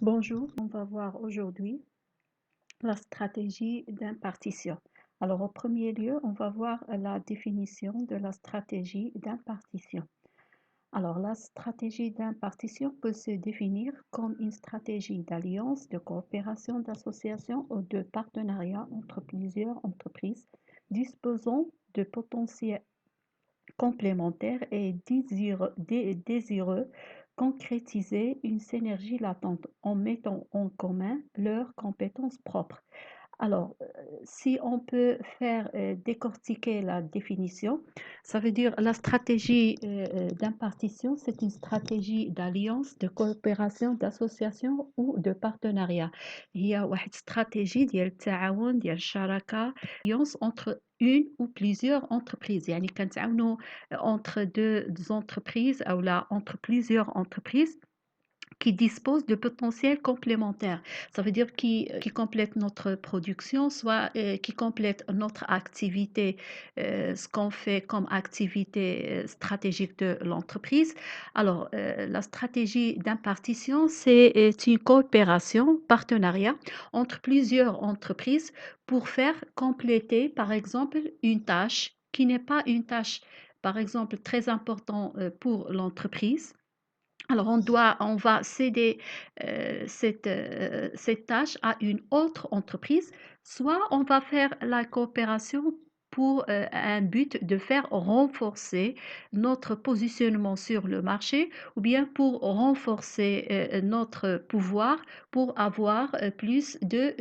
Bonjour, on va voir aujourd'hui la stratégie d'impartition. Alors, au premier lieu, on va voir la définition de la stratégie d'impartition. Alors, la stratégie d'impartition peut se définir comme une stratégie d'alliance, de coopération, d'association ou de partenariat entre plusieurs entreprises disposant de potentiels complémentaires et désireux concrétiser une synergie latente en mettant en commun leurs compétences propres. Alors, si on peut faire décortiquer la définition, ça veut dire la stratégie d'impartition, c'est une stratégie d'alliance, de coopération, d'association ou de partenariat. Il y a une stratégie ديال التعاون ديال الشراكة alliance entre une ou plusieurs entreprises يعني كنتعاونوا entre deux entreprises ou là entre plusieurs entreprises qui dispose de potentiels complémentaires. Ça veut dire qui complète notre production, soit qui complète notre activité, ce qu'on fait comme activité stratégique de l'entreprise. Alors, la stratégie d'impartition, c'est une coopération, partenariat entre plusieurs entreprises pour faire compléter, par exemple, une tâche qui n'est pas une tâche, par exemple, très importante pour l'entreprise. Alors, on va céder cette tâche à une autre entreprise, soit on va faire la coopération pour un but de faire renforcer notre positionnement sur le marché ou bien pour renforcer notre pouvoir pour avoir plus de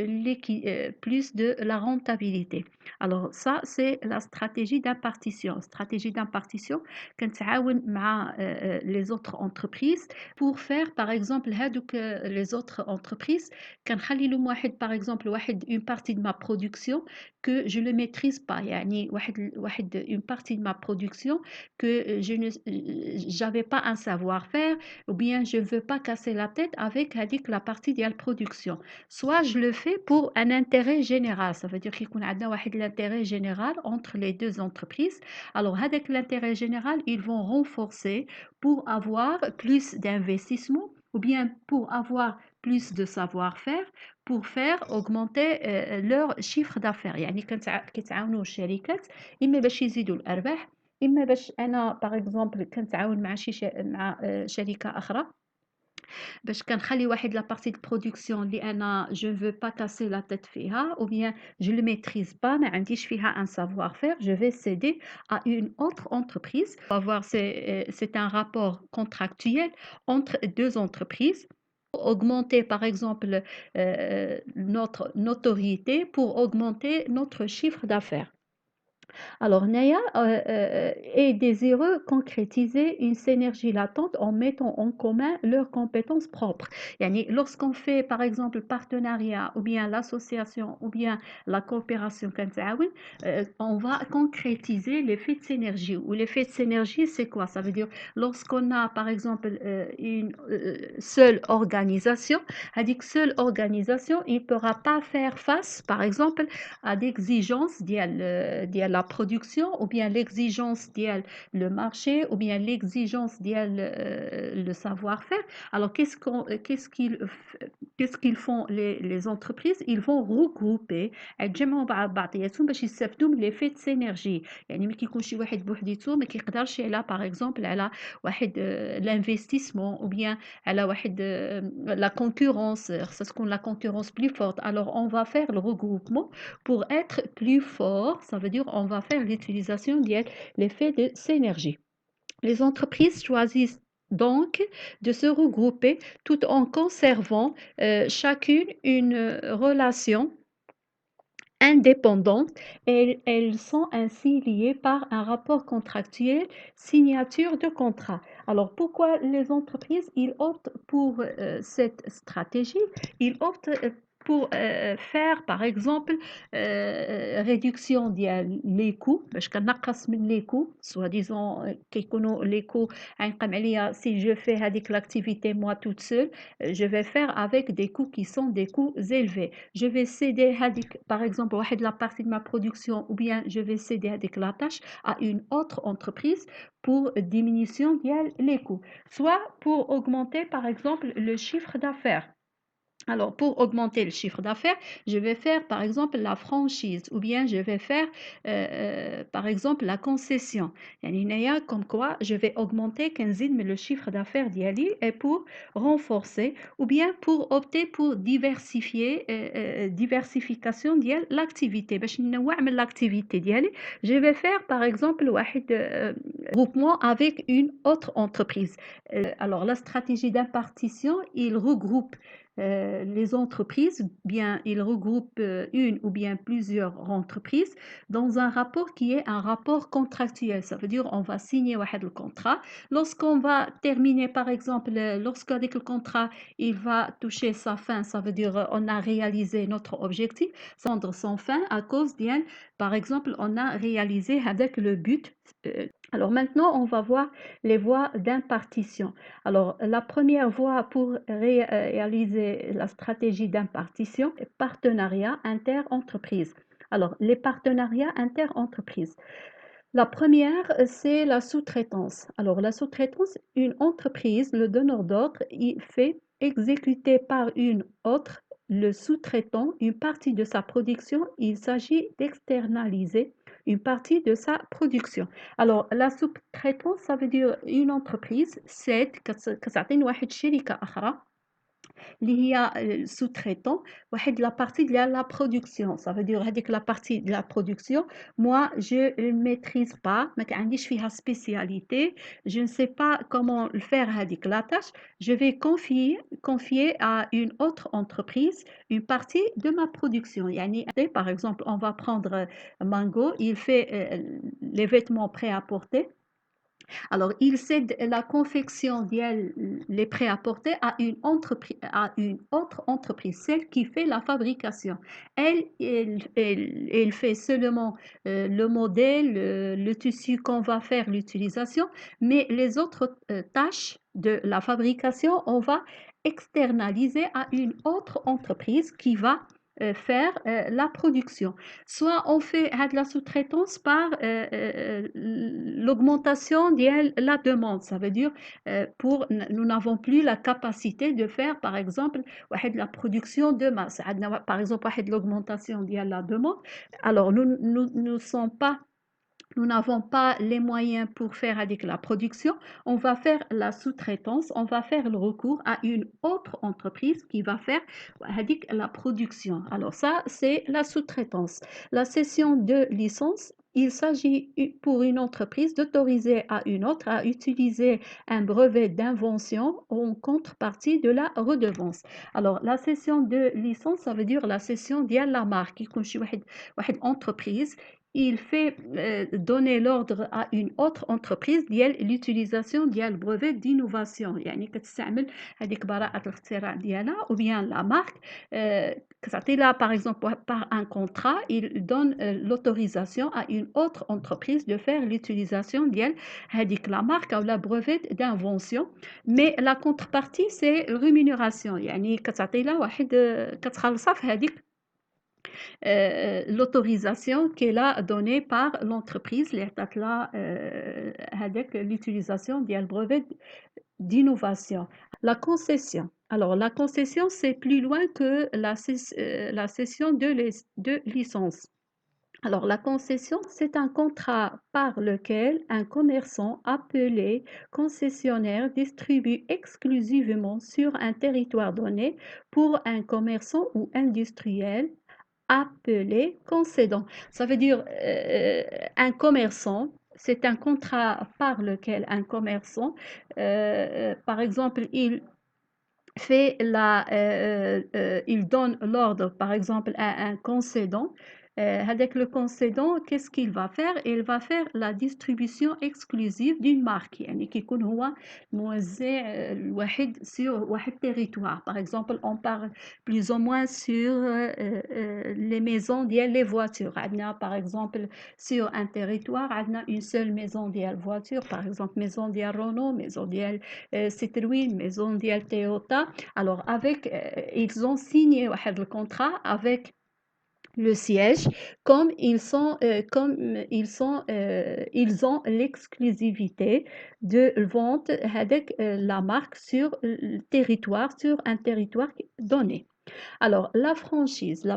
la rentabilité. Alors, ça, c'est la stratégie d'impartition. Stratégie d'impartition, كنتعاون مع les autres entreprises pour faire par exemple هادوك les autres entreprises كنخلي لهم par exemple une partie de ma production que je ne maîtrise pas يعني une partie de ma production que je ne j'avais pas un savoir-faire ou bien je veux pas casser la tête avec هذيك la partie de la production, soit je le fais pour un intérêt général. Ça veut dire qu'il y a l'intérêt général entre les deux entreprises. Alors, avec l'intérêt général, ils vont renforcer pour avoir plus d'investissement ou bien pour avoir plus de savoir-faire pour faire augmenter leur chiffre d'affaires. يعني كيتعاونوا الشركات إما باش يزيدوا الأرباح، إما باش أنا باغ اكزومبل كنتعاون مع مع شركة أخرى باش كنخلي واحد لا بارتي دو برودكسيون اللي انا جو فو با كاسي لا تيت فيها او بيان جو لو ميتريز با ما عنديش فيها ان سافوار فير جو في سيدي à une autre entreprise. On va voir c'est un rapport contractuel entre deux entreprises pour augmenter par exemple notre notoriété, pour augmenter notre chiffre d'affaires. Alors, Naya est désireux concrétiser une synergie latente en mettant en commun leurs compétences propres. Yani, lorsqu'on fait, par exemple, le partenariat ou bien l'association ou bien la coopération, on va concrétiser l'effet de synergie. Ou l'effet de synergie, c'est quoi? Ça veut dire, lorsqu'on a, par exemple, une seule organisation, seule organisation, il ne pourra pas faire face, par exemple, à l'exigence ديال la production ou bien l'exigence ديال le marché ou bien l'exigence ديال le savoir-faire. Alors qu'est-ce qu'ils font les entreprises? Ils vont regrouper يتجمعوا مع بعضياتهم باش يستافدوا من l'effet de synergie. يعني ما كيكونش شي واحد بوحديته ما كيقدرش على par exemple على واحد l'investissement ou bien على واحد la concurrence خصها تكون la concurrence plus forte. Alors on va faire le regroupement pour être plus fort. Ça veut dire on va faire l'utilisation de l'effet de synergie. Les entreprises choisissent donc de se regrouper tout en conservant chacune une relation indépendantes et elles sont ainsi liées par un rapport contractuel, signature de contrat. Alors pourquoi les entreprises ils optent pour cette stratégie? Ils optent pour faire par exemple réduction des coûts باش كنقص من les coûts soi-disant كيكونوا les coûts عنقم عليا si je fais هذيك l'activité moi toute seule je vais faire avec des coûts qui sont des coûts élevés. Je vais céder par exemple la partie de ma production ou bien je vais céder la tâche à une autre entreprise pour diminution des les coûts, soit pour augmenter par exemple le chiffre d'affaires. Alors, pour augmenter le chiffre d'affaires, je vais faire par exemple la franchise ou bien je vais faire par exemple la concession. يعني هنايا comme quoi je vais augmenter كنزيد من le chiffre d'affaires ديالي et pour renforcer ou bien pour opter pour diversifier diversification ديال l'activité باش ننوع من l'activité ديالي. Je vais faire par exemple واحد groupement avec une autre entreprise. Alors la stratégie d'impartition, il regroupe les entreprises, bien, ils regroupent une ou bien plusieurs entreprises dans un rapport qui est un rapport contractuel. Ça veut dire on va signer le contrat. Lorsqu'on va terminer, par exemple, lorsque le contrat il va toucher sa fin, ça veut dire on a réalisé notre objectif, sans son fin à cause d'un, par exemple, on a réalisé avec le but. Alors maintenant, on va voir les voies d'impartition. Alors, la première voie pour réaliser la stratégie d'impartition est partenariat inter-entreprise. Alors, les partenariats inter-entreprises. La première, c'est la sous-traitance. Alors, la sous-traitance, une entreprise, le donneur d'ordre, il fait exécuter par une autre, le sous-traitant, une partie de sa production. Il s'agit d'externaliser une partie de sa production. Alors, la sous-traitance, ça veut dire une entreprise, c'est كتعطيني واحد الشركة أخرى اللي هي sous-traitant واحد la partie de la production. Ça veut dire هذيك la partie de la production, moi je ne maîtrise pas, ما عنديش فيها spécialité, je ne sais pas comment le faire هذيك la tâche, je vais confier à une autre entreprise une partie de ma production. يعني par exemple, on va prendre Mango, il fait les vêtements prêts à porter. Alors, il cède la confection les prêt-à-porter à une autre entreprise, celle qui fait la fabrication. Elle fait seulement le modèle, le tissu qu'on va faire l'utilisation, mais les autres tâches de la fabrication, on va externaliser à une autre entreprise qui va faire la production. Soit on fait de la sous-traitance par l'augmentation de la demande. Ça veut dire nous n'avons plus la capacité de faire par exemple la production de masse. Par exemple l'augmentation de la demande. Alors nous n'avons pas les moyens pour faire avec la production, on va faire la sous-traitance, on va faire le recours à une autre entreprise qui va faire avec la production. Alors ça, c'est la sous-traitance. La cession de licence, il s'agit pour une entreprise d'autoriser à une autre à utiliser un brevet d'invention en contrepartie de la redevance. Alors, la cession de licence, ça veut dire la cession de la marque. يكون شي واحد entreprise il fait donner l'ordre à une autre entreprise ديال l'utilisation ديال brevet d'innovation. يعني كتستعمل هذيك براءة الاختراع ديالها ou bien la marque كتعطيلها par exemple par un contrat, il donne l'autorisation à une autre entreprise de faire l'utilisation ديال هذيك la marque ou la brevet d'invention, mais la contrepartie c'est rémunération. يعني كتعطيلها واحد كتخلصها في هذيك l'autorisation qu'elle a donnée par l'entreprise اللي عطات لها هذاك l'utilisation ديال brevet d'innovation. La concession. Alors la concession, c'est plus loin que la cession de licence. Alors, la concession, c'est un contrat par lequel un commerçant appelé concessionnaire distribue exclusivement sur un territoire donné pour un commerçant ou industriel appelé concédant. Ça veut dire un commerçant, c'est un contrat par lequel un commerçant, par exemple, il donne l'ordre, par exemple, à un concédant. Avec le concédant, qu'est-ce qu'il va faire? Il va faire la distribution exclusive d'une marque. يعني كيكون هو موزع الواحد sur واحد territoire. Par exemple, on parle plus ou moins sur les maisons ديال les voitures. عندنا par exemple sur un territoire عندنا une seule maison ديال voiture, par exemple maison ديال Renault, maison ديال Citroën, maison ديال Toyota. Alors ils ont signé واحد le contrat avec le siège comme ils ont l'exclusivité de vente avec la marque sur le territoire, sur un territoire donné. Alors, la franchise,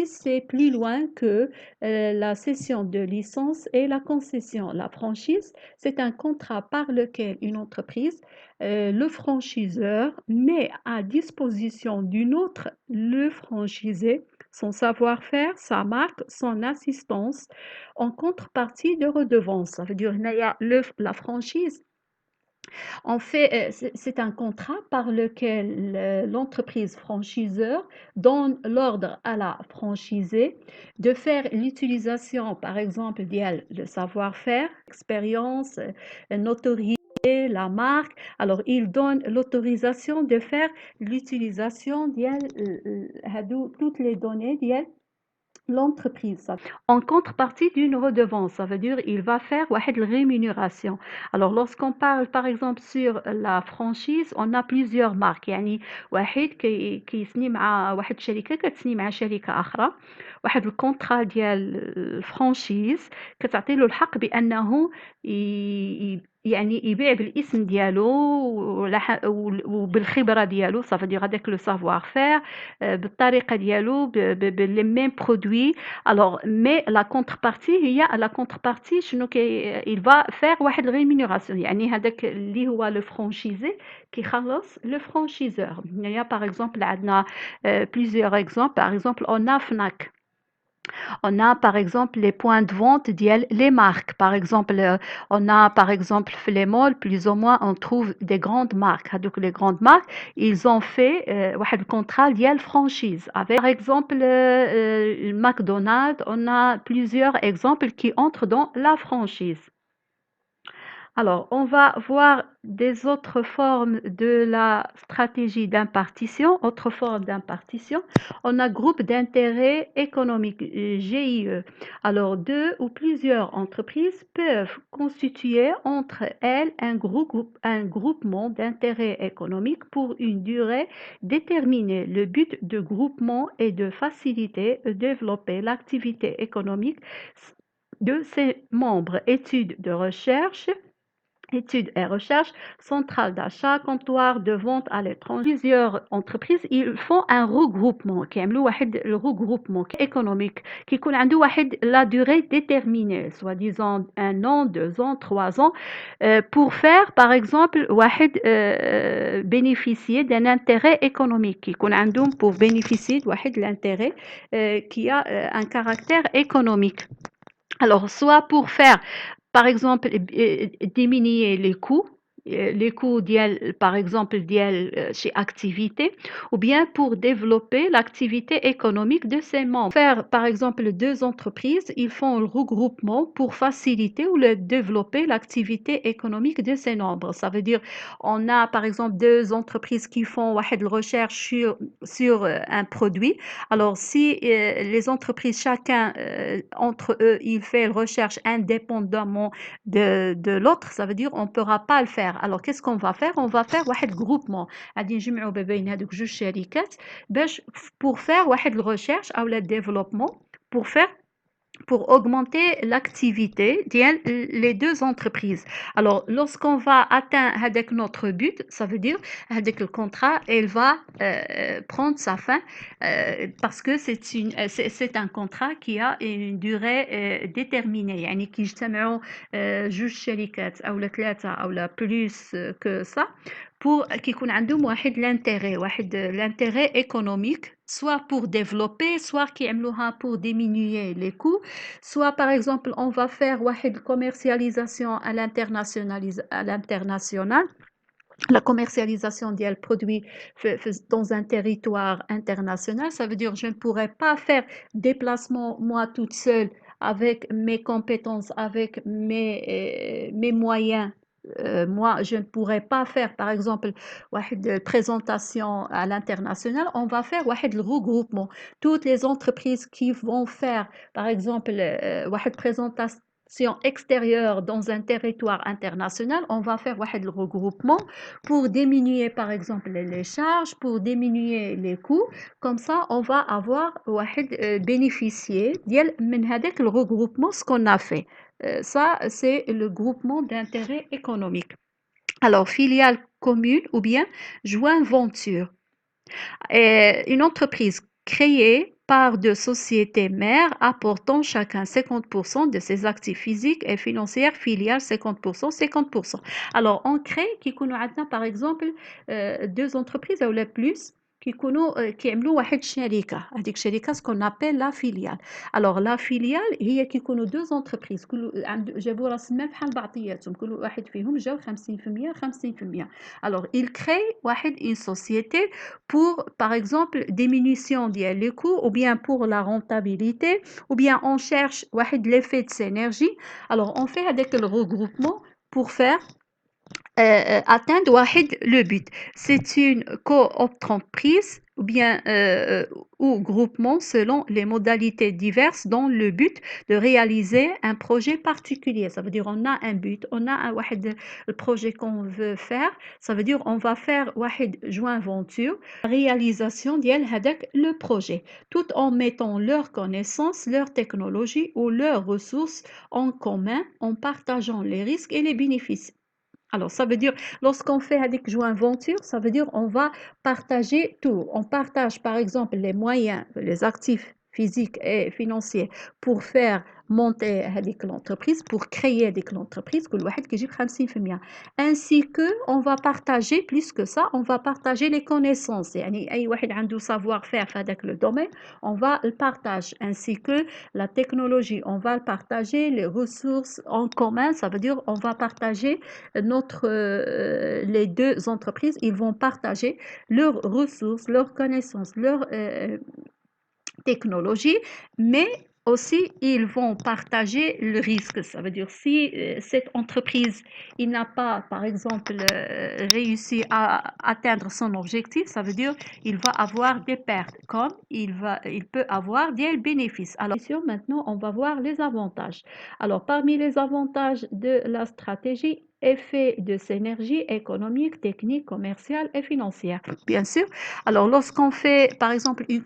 c'est plus loin que la cession de licence et la concession. La franchise, c'est un contrat par lequel une entreprise, le franchiseur met à disposition d'une autre, le franchisé, son savoir-faire, sa marque, son assistance, en contrepartie de redevances. Ça veut dire, il y a la franchise en fait, c'est un contrat par lequel l'entreprise franchiseur donne l'ordre à la franchisée de faire l'utilisation, par exemple, le savoir-faire, l'expérience, notoriété, la marque. Alors, il donne l'autorisation de faire l'utilisation de toutes les données l'entreprise en contrepartie d'une redevance, ça veut dire il va faire واحد rémunération. Alors lorsqu'on parle par exemple sur la franchise, on a plusieurs marques يعني واحد كيسني مع واحد الشركة كتسني مع شركة أخرى واحد الكونترا ديال الفرانشيز كتعطي له الحق بأنه يعني يبيع بالاسم ديالو وبالخبرة ديالو ça veut dire هذاك لو savoir faire بالطريقة ديالو les mêmes produits. Alors mais la contrepartie شنو il va faire واحد rémunération يعني هذاك اللي هو le franchisé كيخلص le franchiseur. Il y a par exemple عندنا plusieurs exemples. Par exemple on a Fnac. On a par exemple les points de vente les marques. Par exemple, on a par exemple les malls, plus ou moins on trouve des grandes marques. Donc les grandes marques, ils ont fait un contrat ديال franchise. Avec par exemple McDonald's, on a plusieurs exemples qui entrent dans la franchise. Alors, on va voir des autres formes de la stratégie d'impartition. Autre forme d'impartition, on a groupe d'intérêt économique, GIE. Alors, deux ou plusieurs entreprises peuvent constituer entre elles un groupement d'intérêt économique pour une durée déterminée. Le but de groupement est de faciliter et développer l'activité économique de ses membres. Études et recherche, centrale d'achat, comptoir de vente à l'étranger. Plusieurs entreprises, ils font un regroupement, كيعملوا واحد le regroupement économique qui يكون عنده واحد la durée déterminée, soi-disant 1 an, 2 ans, 3 ans, pour faire par exemple واحد bénéficier d'un intérêt économique qui يكون عندهم pour bénéficier de واحد l'intérêt qui a un caractère économique. Alors, soit pour faire par exemple, diminuer les coûts par exemple chez activité ou bien pour développer l'activité économique de ses membres. Faire par exemple deux entreprises, ils font le regroupement pour faciliter ou développer l'activité économique de ses membres. Ça veut dire on a par exemple deux entreprises qui font واحد recherche sur un produit. Alors si les entreprises chacun entre eux il fait une recherche indépendamment de l'autre, ça veut dire on ne pourra pas le faire. Alors qu'est-ce qu'on va faire? On va faire واحد groupement. غادي نجمعوا بين هذوك جوج شركات باش pour faire واحد recherche ou le développement pour augmenter l'activité les deux entreprises. Alors, lorsqu'on va atteindre avec notre but, ça veut dire avec le contrat, elle va prendre sa fin parce que c'est un contrat qui a une durée déterminée. يعني كيجتمعوا جوج شركات أو ثلاثة أو plus que ça pour كيكون عندهم واحد l'intérêt économique soit pour développer soit كيعملوها pour diminuer les coûts soit par exemple on va faire واحد commercialisation à l'international. La commercialisation des produits dans un territoire international, ça veut dire je ne pourrais pas faire déplacement moi toute seule avec mes compétences, avec mes moyens. Moi, je ne pourrais pas faire, par exemple, une présentation à l'international. On va faire le regroupement. Toutes les entreprises qui vont faire, par exemple, une présentation extérieure dans un territoire international, on va faire le regroupement pour diminuer, par exemple, les charges, pour diminuer les coûts. Comme ça, on va avoir bénéficier de le regroupement, ce qu'on a fait. Ça, c'est le groupement d'intérêt économique. Alors, filiale commune ou bien joint venture. Une entreprise créée par 2 sociétés mères apportant chacun 50% de ses actifs physiques et financières, filiales 50%, 50%. Alors on crée كيكونوا عندنا par exemple 2 entreprises أولا plus كيعملوا واحد الشركة، هذيك الشركة ce qu'on appelle la filiale. Alors la filiale هي كيكونوا 2 entreprises جابوا راس المال بحال بعضياتهم، كل واحد فيهم جاو 50% 50%. Alors ils créent واحد une société pour, par exemple, diminution des coûts ou bien pour la rentabilité ou bien on cherche l'effet de synergie. Alors, on fait avec le regroupement pour faire atteindre le but. C'est une coopérative ou bien ou groupement selon les modalités diverses dans le but de réaliser un projet particulier. Ça veut dire on a un but, on a le projet qu'on veut faire. Ça veut dire on va faire joint venture, réalisation ديال هذاك le projet, tout en mettant leurs connaissances, leur technologie ou leurs ressources en commun, en partageant les risques et les bénéfices. Alors, ça veut dire, lorsqu'on fait avec joint venture, ça veut dire on va partager tout. On partage, par exemple, les moyens, les actifs physiques et financiers pour faire monter l'entreprise, pour créer l'entreprise, كل واحد كيجيب 50%. Ainsi que, on va partager, plus que ça, on va partager les connaissances. يعني أي واحد عنده savoir-faire في هذاك le domaine, on va le partage. Ainsi que la technologie, on va le partager, les ressources en commun, ça veut dire on va partager les 2 entreprises, ils vont partager leurs ressources, leurs connaissances, leurs technologies, mais aussi ils vont partager le risque. Ça veut dire si cette entreprise, il n'a pas, par exemple, réussi à atteindre son objectif, ça veut dire il va avoir des pertes, comme il peut avoir des bénéfices. Alors, maintenant, on va voir les avantages. Alors, parmi les avantages de la stratégie, effet de synergie économique, technique, commerciale et financière. Bien sûr, alors, lorsqu'on fait, par exemple, une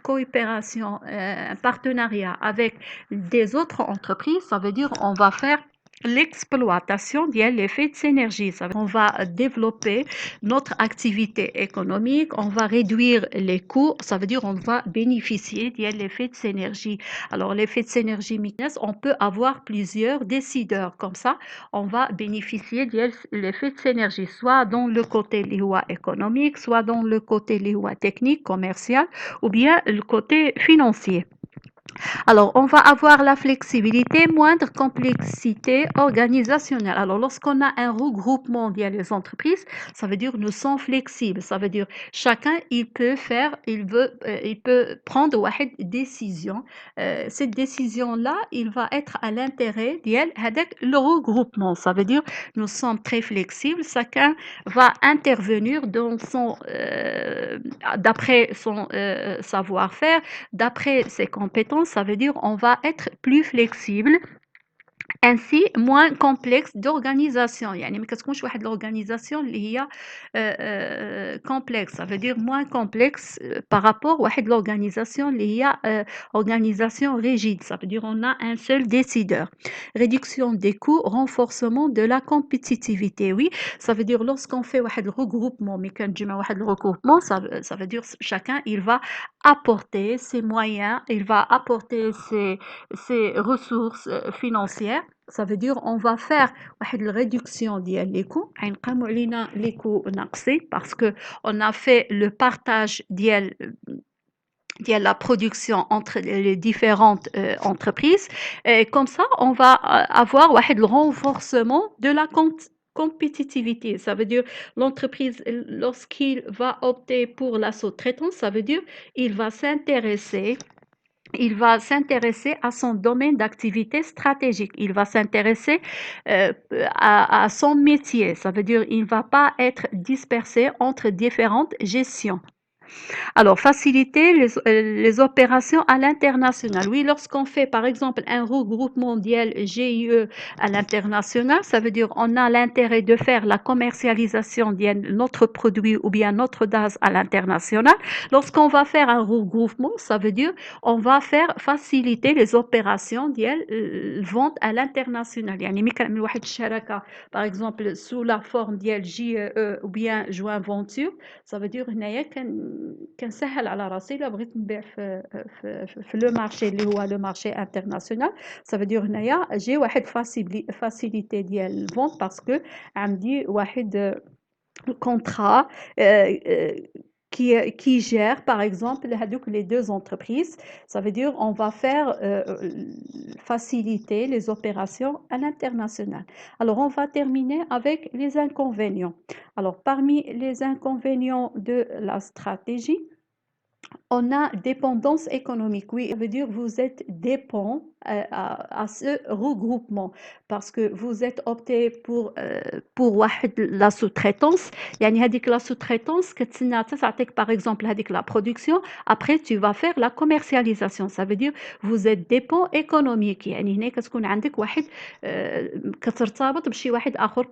coopération, un partenariat avec des autres entreprises, ça veut dire on va faire l'exploitation de l'effet de synergie. On va développer notre activité économique, on va réduire les coûts, ça veut dire on va bénéficier de l'effet de synergie. Alors, l'effet de synergie, on peut avoir plusieurs décideurs. Comme ça, on va bénéficier de l'effet de synergie, soit dans le côté économique, soit dans le côté technique, commercial, ou bien le côté financier. Alors, on va avoir la flexibilité, moindre complexité organisationnelle. Alors, lorsqu'on a un regroupement via les entreprises, ça veut dire nous sommes flexibles. Ça veut dire chacun, il peut prendre une décision. Cette décision-là, il va être à l'intérêt avec le regroupement. Ça veut dire nous sommes très flexibles. Chacun va intervenir d'après son savoir-faire, d'après ses compétences. Ça veut dire on va être plus flexible, ainsi moins complexe d'organisation. يعني ما كتكونش واحد l'organisation اللي هي complexe. Ça veut dire moins complexe par rapport واحد l'organisation اللي هي organisation rigide. Ça veut dire on a un seul décideur. Réduction des coûts, renforcement de la compétitivité. Oui, ça veut dire lorsqu'on fait واحد regroupement, mais كنجمع واحد regroupement, ça veut dire chacun il va apporter ses moyens, il va apporter ses ressources financières. Ça veut dire on va faire واحد réduction des coûts, غينقاموا علينا les coûts ناقصين parce que on a fait le partage la production entre les différentes entreprises. Et comme ça, on va avoir le renforcement de la compétitivité. Ça veut dire l'entreprise, lorsqu'il va opter pour la sous-traitance, ça veut dire il va s'intéresser à son domaine d'activité stratégique. Il va s'intéresser à son métier. Ça veut dire il ne va pas être dispersé entre différentes gestions. Alors, faciliter les opérations à l'international. Oui, lorsqu'on fait par exemple un regroupement mondial GIE à l'international, ça veut dire on a l'intérêt de faire la commercialisation de notre produit ou bien notre gaz à l'international. Lorsqu'on va faire un regroupement, ça veut dire on va faire faciliter les opérations de vente à l'international. يعني ملي كنعمل واحد الشراكة par exemple sous la forme ديال GIE ou bien joint venture, ça veut dire هنايا كنسهّل على راسي إلا بغيت نبيع في لو مارشي اللي هو لو مارشي انترناسيونال. ça veut dire هنايا جي واحد فاسيليتي ديال الفونت باسكو عندي واحد contrat qui gère par exemple les deux entreprises. Ça veut dire on va faire faciliter les opérations à l'international. Alors on va terminer avec les inconvénients. Alors parmi les inconvénients de la stratégie, on a dépendance économique. Oui, ça veut dire vous êtes dépend à ce regroupement parce que vous êtes opté pour واحد la sous-traitance. يعني هذيك la sous-traitance كتسنى تعطيك par exemple هذيك la production, après tu vas faire la commercialisation. Ça veut dire vous êtes dépend économique. يعني هنا كتكون عندك واحد كترتبط بشي واحد آخر.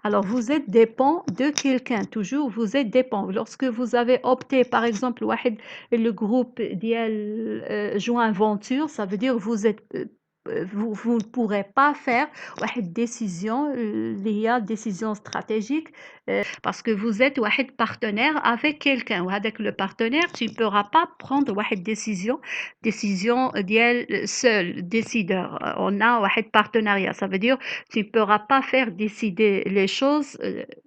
Alors vous êtes dépend de quelqu'un. Toujours vous êtes dépend. Lorsque vous avez opté par exemple واحد le groupe ديال joint venture, ça veut dire vous êtes vous ne pourrez pas faire واحد décision اللي هي décision stratégique parce que vous êtes واحد partenaire avec quelqu'un وهذاك le partenaire tu ne pourras pas prendre واحد décision ديال seul décideur. On a واحد partenariat, ça veut dire tu ne pourras pas faire décider les choses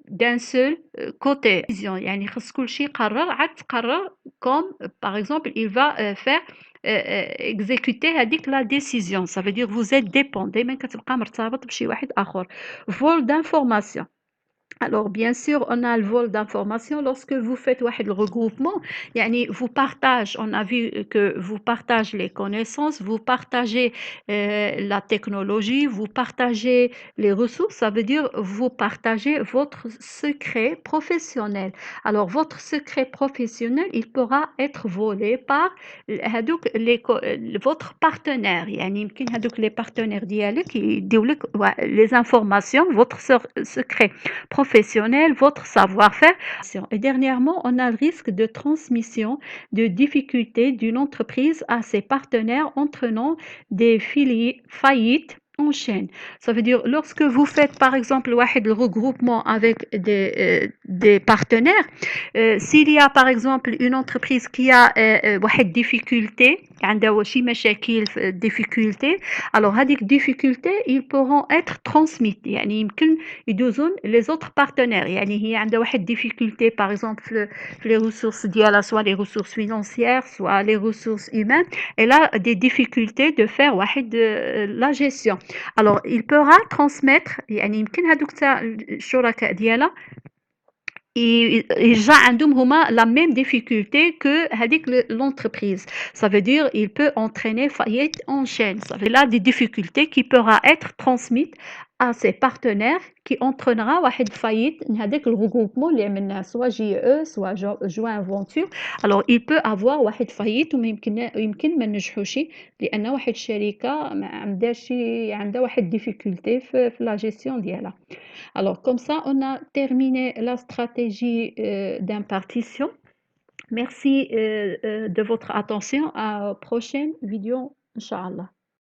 d'un seul côté. يعني خص كل شيء قرر عاد تقرر comme par exemple il va faire exécuter هذيك la décision. Ça veut dire vous êtes dépend دايما كتبقى مرتبط بشي واحد آخر. Vol d'information. Alors bien sûr, on a le vol d'information lorsque vous faites le regroupement. Yani vous partagez, on a vu que vous partagez les connaissances, vous partagez la technologie, vous partagez les ressources. Ça veut dire vous partagez votre secret professionnel. Alors votre secret professionnel, il pourra être volé par votre partenaire. Yani يمكن هذوك les partenaires ديالك يديو لك les informations, votre secret professionnel, votre savoir-faire. Et dernièrement, on a le risque de transmission de difficultés d'une entreprise à ses partenaires entraînant des faillites en chaîne. Ça veut dire lorsque vous faites par exemple le regroupement avec des partenaires, s'il y a par exemple une entreprise qui a واحد difficulté, عندها شي مشاكل difficulté, alors هذيك difficulté ils pourront être transmises. يعني يمكن يدوزون les autres partenaires. يعني هي عندها واحد difficulté par exemple في les ressources ديالها, soit les ressources financières, soit les ressources humaines. Elle a des difficultés de faire واحد la gestion. Alors il pourra transmettre, يعني يمكن هذوك تاع الشركاء ديالها يرجع عندهم هما la même difficulté que هذيك l'entreprise. Ça veut dire il peut entraîner faillite en chaîne. Ça veut dire là des difficultés qui pourra être transmises à ses partenaires qui entraînera واحد faillite هذاك الregroupement اللي عملناه soit GE soit joint venture. Alors il peut avoir واحد faillite وما يمكن ما نجحوش لأن واحد الشركة ما عندهاش عندها واحد difficulté في la gestion ديالها. Alors, comme ça, on a terminé la stratégie d'impartition. Merci de votre attention. À la prochaine vidéo, Inch'Allah.